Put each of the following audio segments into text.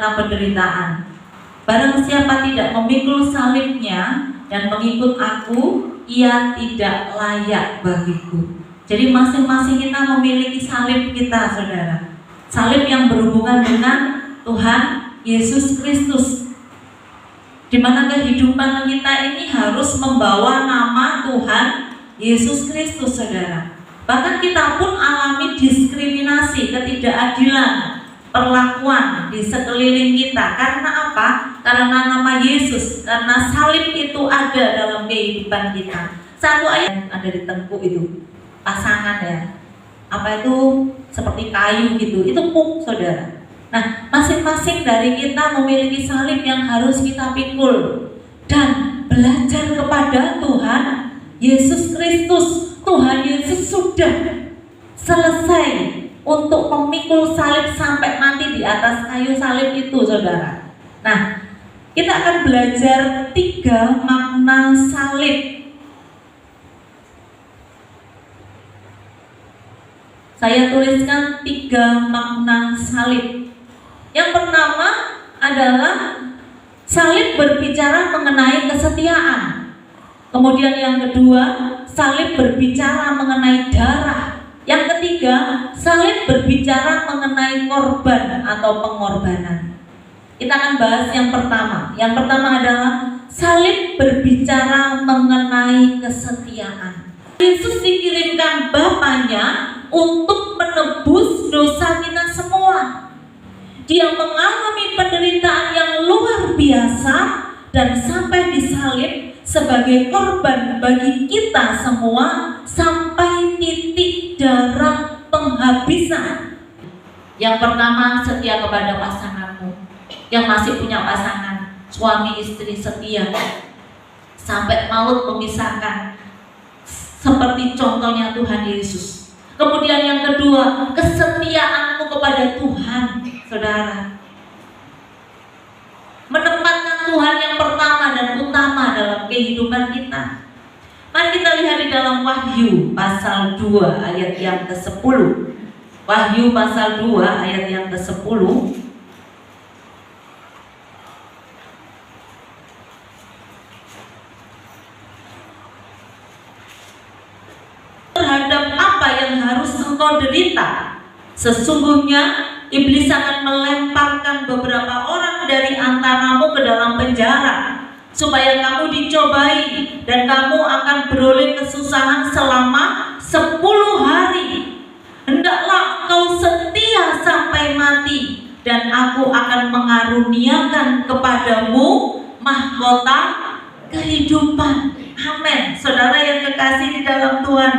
tentang penderitaan. Barang siapa tidak memikul salibnya dan mengikut aku, ia tidak layak bagiku. Jadi masing-masing kita memiliki salib kita, saudara. Salib yang berhubungan dengan Tuhan Yesus Kristus, di mana kehidupan kita ini harus membawa nama Tuhan Yesus Kristus, saudara. Bahkan kita pun alami diskriminasi, ketidakadilan perlakuan di sekeliling kita. Karena apa? Karena nama Yesus, karena salib itu ada dalam kehidupan kita. Satu ayat ada di tengku itu, pasangan ya. Apa itu? Seperti kayu gitu. Itu puk, saudara. Nah, masing-masing dari kita memiliki salib yang harus kita pikul dan belajar kepada Tuhan Yesus Kristus. Tuhan Yesus sudah selesai untuk memikul salib sampai mati di atas kayu salib itu, saudara. Nah, kita akan belajar 3 makna salib. Saya tuliskan 3 makna salib. Yang pertama adalah salib berbicara mengenai kesetiaan. Kemudian yang kedua, salib berbicara mengenai darah. Yang ketiga, salib berbicara mengenai korban atau pengorbanan. Kita akan bahas yang pertama. Yang pertama adalah salib berbicara mengenai kesetiaan. Yesus dikirimkan Bapaknya untuk menebus dosa kita semua. Dia mengalami penderitaan yang luar biasa dan sampai disalib sebagai korban bagi kita semua sampai titik darah penghabisan. Yang pertama, setia kepada pasanganmu. Yang masih punya pasangan, suami istri setia sampai maut memisahkan, seperti contohnya Tuhan Yesus. Kemudian yang kedua, kesetiaanmu kepada Tuhan, saudara. Menempatkan Tuhan yang pertama dan utama dalam kehidupan kita. Mari kita lihat di dalam Wahyu pasal 2 ayat yang ke-10. Wahyu pasal 2 ayat yang ke-10. Terhadap apa yang harus engkau derita, sesungguhnya iblis akan melemparkan beberapa orang dari antaramu ke dalam penjara, supaya kamu dicobai dan kamu akan beroleh kesusahan selama 10 hari. Hendaklah engkau setia sampai mati, dan aku akan mengaruniakan kepadamu mahkota kehidupan. Amin. Saudara yang kekasih di dalam Tuhan,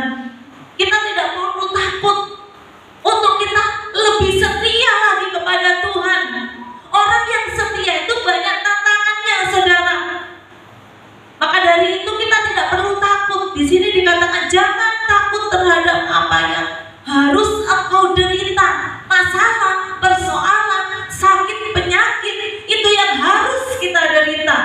kita tidak perlu takut untuk kita lebih setia lagi kepada Tuhan. Orang yang setia itu banyak tantangannya, saudara. Maka dari itu kita tidak perlu takut. Di sini dikatakan jangan takut terhadap apa yang harus engkau derita. Masalah, persoalan, sakit, penyakit, itu yang harus kita derita.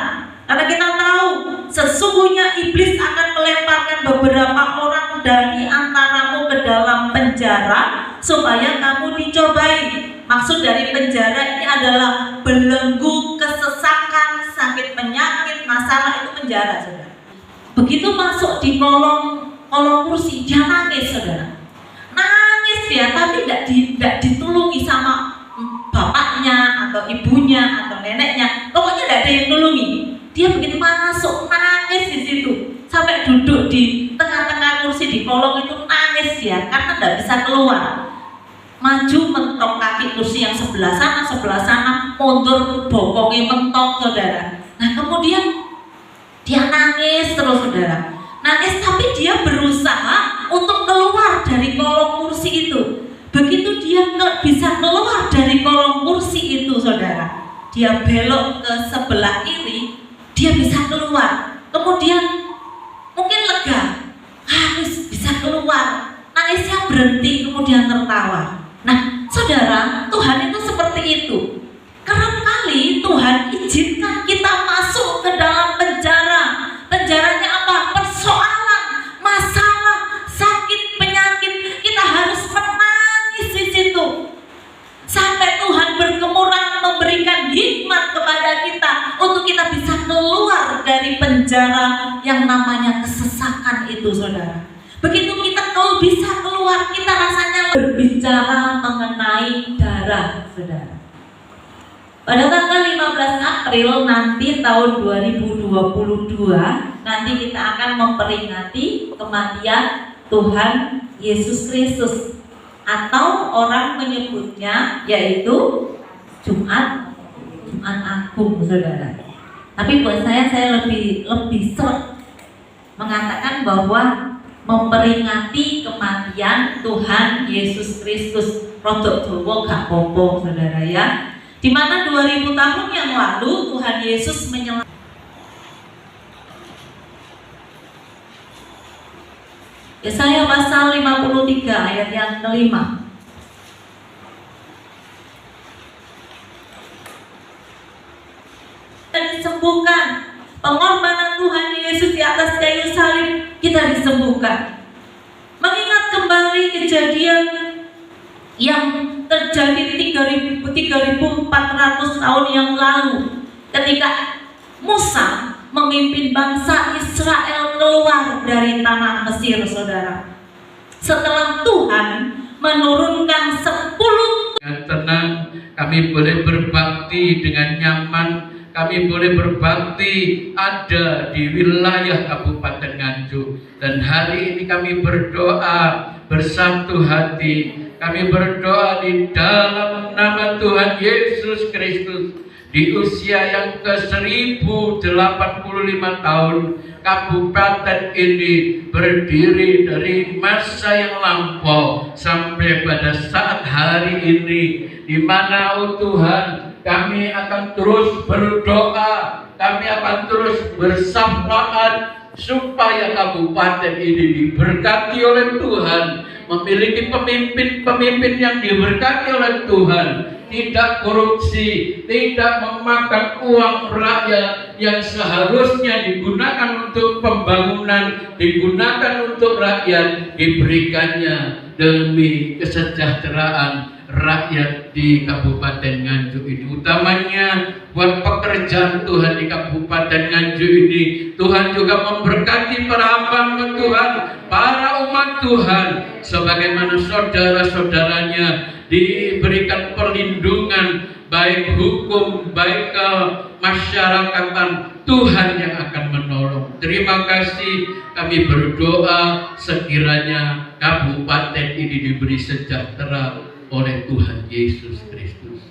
Karena kita tahu sesungguhnya iblis akan melemparkan beberapa orang dari antaramu ke dalam penjara supaya kamu dicobai. Maksud dari penjara ini adalah belenggu, kesesakan, sakit, penyakit, masalah, itu penjara, saudara. Begitu masuk di kolong kursi, dia nangis, saudara. Nangis dia, tapi tidak ditulungi sama bapaknya atau ibunya atau neneknya. Pokoknya tidak ada yang nulungi. Dia begitu masuk nangis di situ, sampai duduk di tengah-tengah kursi di kolong itu nangis ya, karena tidak bisa keluar. Maju mentok kaki kursi yang sebelah sana, mundur bokongnya mentok, saudara. Nah kemudian dia nangis terus, saudara. Nangis tapi dia berusaha untuk keluar dari kolong kursi itu. Begitu dia bisa keluar dari kolong kursi itu, saudara, dia belok ke sebelah kiri, dia bisa keluar. Kemudian mungkin lega, bisa keluar. Nangisnya berhenti, kemudian tertawa. Nah, saudara, Tuhan itu seperti itu. Kerap kali Tuhan izinkan kita masuk ke dalam penjara. Penjaranya apa? Persoalan, masalah, sakit, penyakit. Kita harus menangis di situ sampai Tuhan berkemuran memberikan penjara yang namanya kesesakan itu, saudara. Begitu kita kalau bisa keluar, kita rasanya berbicara mengenai darah, saudara. Pada tanggal 15 April nanti tahun 2022, nanti kita akan memperingati kematian Tuhan Yesus Kristus, atau orang menyebutnya yaitu Jumat Agung, saudara. Tapi buat saya lebih seret mengatakan bahwa memperingati kematian Tuhan Yesus Kristus. Rodok Jawa gak apa-apa, saudara ya. Di mana 2000 tahun yang lalu Tuhan Yesus menyelamatkan. Yesaya pasal 53 ayat yang kelima. Kita disembuhkan. Pengorbanan Tuhan Yesus di atas kayu salib, kita disembuhkan. Mengingat kembali kejadian yang terjadi 3.400 tahun yang lalu, ketika Musa memimpin bangsa Israel keluar dari tanah Mesir, saudara. Setelah Tuhan menurunkan 10 dengan tenang, kami boleh berbakti dengan nyaman, kami boleh berbakti ada di wilayah Kabupaten Nganjuk. Dan hari ini kami berdoa bersatu hati, kami berdoa di dalam nama Tuhan Yesus Kristus. Di usia yang ke-1085 tahun, kabupaten ini berdiri dari masa yang lampau sampai pada saat hari ini, di mana Tuhan, kami akan terus berdoa, kami akan terus bersyafaat supaya kabupaten ini diberkati oleh Tuhan, memiliki pemimpin-pemimpin yang diberkati oleh Tuhan, tidak korupsi, tidak memakan uang rakyat yang seharusnya digunakan untuk pembangunan, digunakan untuk rakyat, diberikannya demi kesejahteraan rakyat di Kabupaten Nganjuk ini. Utamanya buat pekerjaan Tuhan di Kabupaten Nganjuk ini, Tuhan juga memberkati para hamba Tuhan, para umat Tuhan, sebagaimana saudara-saudaranya diberikan perlindungan, baik hukum, baik kemasyarakatan, Tuhan yang akan menolong. Terima kasih, kami berdoa sekiranya kabupaten ini diberi sejahtera oleh Tuhan Yesus Kristus.